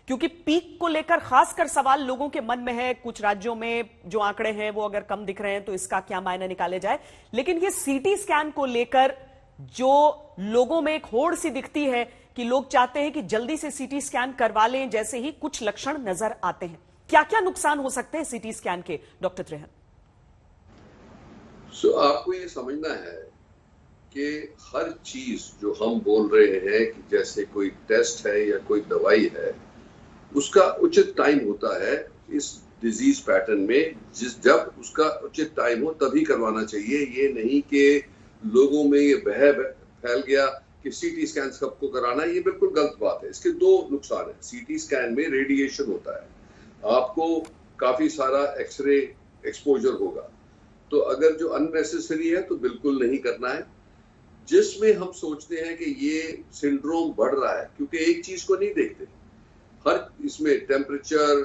क्योंकि पीक को लेकर खासकर सवाल लोगों के मन में है। कुछ राज्यों में जो आंकड़े हैं वो अगर कम दिख रहे हैं तो इसका क्या मायने निकाले जाए, लेकिन ये सीटी स्कैन को लेकर जो लोगों में एक होड़ सी दिखती है कि लोग चाहते हैं कि जल्दी से सीटी स्कैन करवा लें जैसे ही कुछ लक्षण नजर आते हैं। क्या क्या नुकसान हो सकते हैं सीटी स्कैन के, डॉक्टर त्रेहन? आपको ये समझना है कि हर चीज जो हम बोल रहे हैं कि जैसे कोई टेस्ट है या कोई दवाई है, उसका उचित टाइम होता है इस डिजीज पैटर्न में। जब उसका उचित टाइम हो तभी करवाना चाहिए। ये नहीं कि लोगों में ये बह फैल गया कि सीटी स्कैन सबको कराना, ये बिल्कुल गलत बात है। इसके दो नुकसान है। सीटी स्कैन में रेडिएशन होता है, आपको काफी सारा एक्सरे एक्सपोजर होगा, तो अगर जो अननेसेसरी है तो बिल्कुल नहीं करना है। जिसमें हम सोचते हैं कि ये सिंड्रोम बढ़ रहा है, क्योंकि एक चीज को नहीं देखते, हर इसमें टेम्परेचर,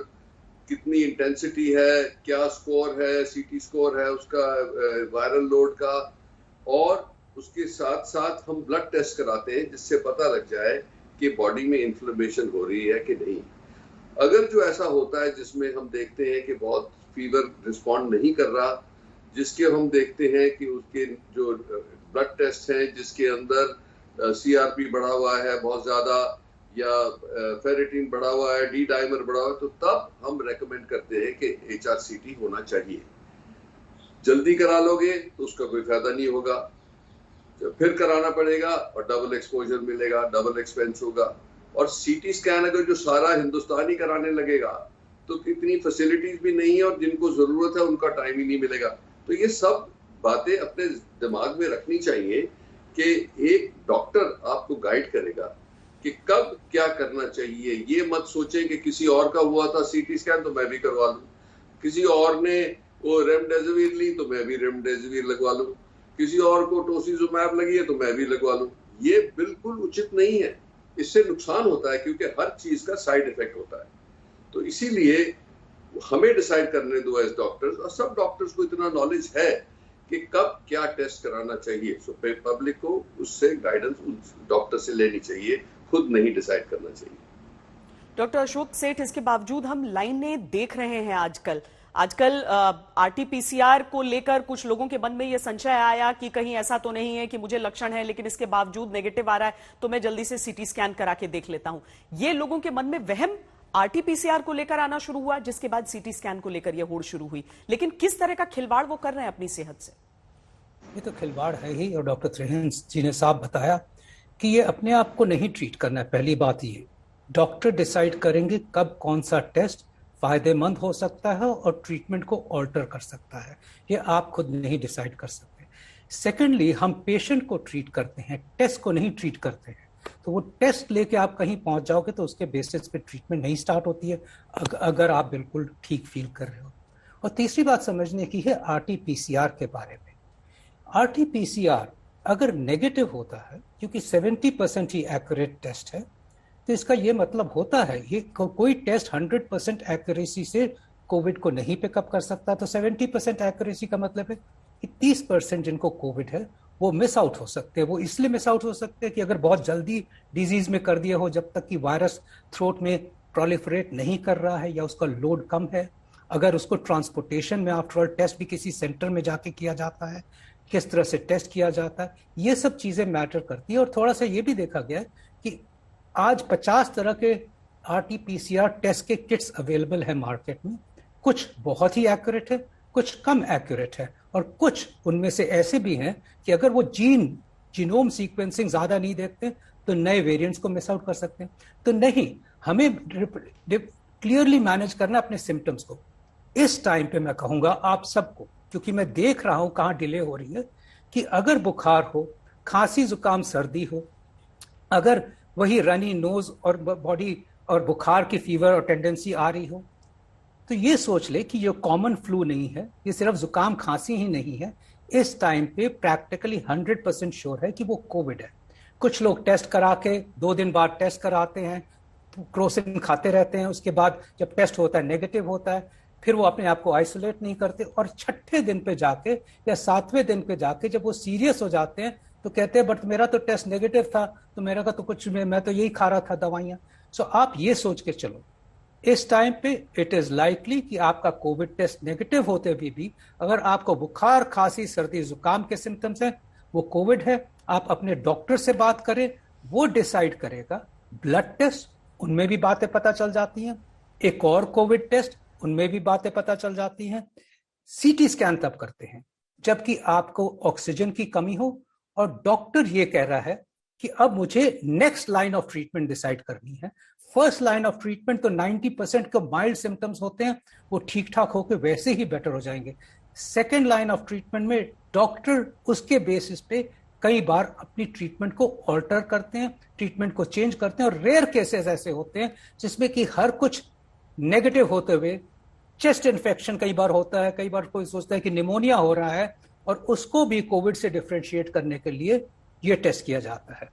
कितनी इंटेंसिटी है, क्या स्कोर है, सीटी स्कोर है उसका, वायरल लोड का, और उसके साथ साथ हम ब्लड टेस्ट कराते हैं जिससे पता लग जाए कि बॉडी में इन्फ्लेमेशन हो रही है कि नहीं। अगर जो ऐसा होता है जिसमें हम देखते हैं कि बहुत फीवर रिस्पॉन्ड नहीं कर रहा, जिसके हम देखते हैं कि उसके जो ब्लड टेस्ट हैं जिसके अंदर सीआरपी बढ़ा हुआ है बहुत ज्यादा, या फेरेटिन बढ़ा हुआ है, डी डाइमर बढ़ा हुआ है, तो तब हम रेकमेंड करते हैं कि HRCT होना चाहिए। जल्दी करा लोगे तो उसका कोई फायदा नहीं होगा, फिर कराना पड़ेगा और डबल एक्सपोजर मिलेगा, डबल एक्सपेंस होगा। और सीटी स्कैन अगर जो सारा हिंदुस्तान ही कराने लगेगा तो इतनी फैसिलिटीज भी नहीं है, और जिनको जरूरत है उनका टाइम ही नहीं मिलेगा। तो ये सब बातें अपने दिमाग में रखनी चाहिए कि एक डॉक्टर आपको गाइड करेगा कि कब क्या करना चाहिए। ये मत सोचें कि किसी और का हुआ था सीटी स्कैन तो मैं भी करवा लूं, किसी और ने वो रेमडेसिविर ली तो मैं भी रेमडेसिविर लगवा लूं, किसी और को टोसिजुमैब लगी है तो मैं भी लगवा लूं। ये बिल्कुल उचित नहीं है, इससे नुकसान होता है, क्योंकि हर चीज का साइड इफेक्ट होता है। तो इसीलिए हमें डिसाइड करने दो एज डॉक्टर्स, और सब डॉक्टर्स को इतना नॉलेज है कि कब क्या टेस्ट कराना चाहिए। सो पब्लिक को उससे गाइडेंस उस डॉक्टर से लेनी चाहिए, खुद नहीं डिसाइड करना चाहिए। डॉक्टर अशोक सेठ, इसके बावजूद हम लाइनें देख रहे हैं आजकल RT-PCR को लेकर कुछ लोगों के मन में यह संशय आया कि कहीं ऐसा तो नहीं है कि मुझे लक्षण है लेकिन इसके बावजूद नेगेटिव आ रहा है तो मैं जल्दी से सीटी स्कैन करा के देख लेता हूं। ये लोगों के मन में वहम RT-PCR को लेकर आना शुरू हुआ, जिसके बाद सीटी स्कैन को लेकर यह होड़ शुरू हुई। लेकिन किस तरह का खिलवाड़ वो कर रहे हैं अपनी सेहत से? ये तो खिलवाड़ है ही, और डॉक्टर त्रेहन जी ने साफ बताया कि ये अपने आप को नहीं ट्रीट करना है। पहली बात ये, डॉक्टर डिसाइड करेंगे कब कौन सा टेस्ट फायदेमंद हो सकता है और ट्रीटमेंट को ऑल्टर कर सकता है, ये आप खुद नहीं डिसाइड कर सकते। सेकेंडली, हम पेशेंट को ट्रीट करते हैं, टेस्ट को नहीं ट्रीट करते हैं। तो वो टेस्ट लेके आप कहीं पहुंच जाओगे तो उसके बेसिस पे ट्रीटमेंट नहीं स्टार्ट होती है अगर आप बिल्कुल ठीक फील कर रहे हो। और तीसरी बात समझने की है RT-PCR के बारे में। RT-PCR अगर नेगेटिव होता है, क्योंकि 70% ही एक्यूरेट टेस्ट है, तो इसका ये मतलब होता है ये कोई टेस्ट 100% एक्यूरेसी से कोविड को नहीं पिकअप कर सकता। तो 70% एक्यूरेसी का मतलब है कि 30% जिनको कोविड है वो मिस आउट हो सकते हैं। वो इसलिए मिस आउट हो सकते हैं कि अगर बहुत जल्दी डिजीज में कर दिया हो, जब तक कि वायरस थ्रोट में प्रोलिफरेट नहीं कर रहा है या उसका लोड कम है, अगर उसको ट्रांसपोर्टेशन में आफ्टर ऑल टेस्ट भी किसी सेंटर में जाके किया जाता है, किस तरह से टेस्ट किया जाता है, ये सब चीजें मैटर करती है। और थोड़ा सा ये भी देखा गया है कि आज 50 तरह के RT-PCR टेस्ट के किट्स अवेलेबल है मार्केट में। कुछ बहुत ही एक्यूरेट है, कुछ कम एक्यूरेट है, और कुछ उनमें से ऐसे भी हैं कि अगर वो जीनोम सीक्वेंसिंग ज्यादा नहीं देखते तो नए वेरिएंट्स को मिस आउट कर सकते हैं। तो नहीं, हमें क्लियरली मैनेज करना अपने सिम्टम्स को। इस टाइम पे मैं कहूंगा आप सबको, क्योंकि मैं देख रहा हूं कहाँ डिले हो रही है, कि अगर बुखार हो, खांसी जुकाम सर्दी हो, अगर वही रनी नोज और बॉडी और बुखार की फीवर और टेंडेंसी आ रही हो, तो ये सोच ले कि ये कॉमन फ्लू नहीं है, ये सिर्फ जुकाम खांसी ही नहीं है। इस टाइम पे प्रैक्टिकली 100% श्योर है कि वो कोविड है। कुछ लोग टेस्ट करा के 2 दिन बाद टेस्ट कराते हैं, क्रोसिन खाते रहते हैं, उसके बाद जब टेस्ट होता है नेगेटिव होता है, फिर वो अपने आप को आइसोलेट नहीं करते, और 6ठे दिन पे जाके या 7वें दिन पे जाके जब वो सीरियस हो जाते हैं तो कहते हैं बट मेरा तो टेस्ट नेगेटिव था, तो मेरा का तो कुछ, मैं तो यही खा रहा था दवाइयाँ। सो आप ये सोच के चलो, इस टाइम पे इट इज लाइकली कि आपका कोविड टेस्ट नेगेटिव होते हुए भी अगर आपको बुखार, खांसी, सर्दी, जुकाम के सिम्टम्स हैं, वो कोविड है। आप अपने डॉक्टर से बात करें, वो डिसाइड करेगा। ब्लड टेस्ट, उनमें भी बातें पता चल जाती हैं। एक और कोविड टेस्ट, उनमें भी बातें पता चल जाती हैं। सीटी स्कैन तब करते हैं जबकि आपको ऑक्सीजन की कमी हो और डॉक्टर ये कह रहा है कि अब मुझे next line of treatment decide करनी है। फर्स्ट लाइन ऑफ ट्रीटमेंट तो 90% के माइल्ड सिम्टम्स होते हैं, वो ठीक ठाक होकर वैसे ही बेटर हो जाएंगे। सेकेंड लाइन ऑफ ट्रीटमेंट में डॉक्टर उसके बेसिस पे कई बार अपनी ट्रीटमेंट को ऑल्टर करते हैं, ट्रीटमेंट को चेंज करते हैं। और रेयर केसेस ऐसे होते हैं जिसमें कि हर कुछ नेगेटिव होते हुए चेस्ट इन्फेक्शन कई बार होता है, कई बार कोई सोचता है कि निमोनिया हो रहा है, और उसको भी कोविड से डिफरेंशिएट करने के लिए ये टेस्ट किया जाता है।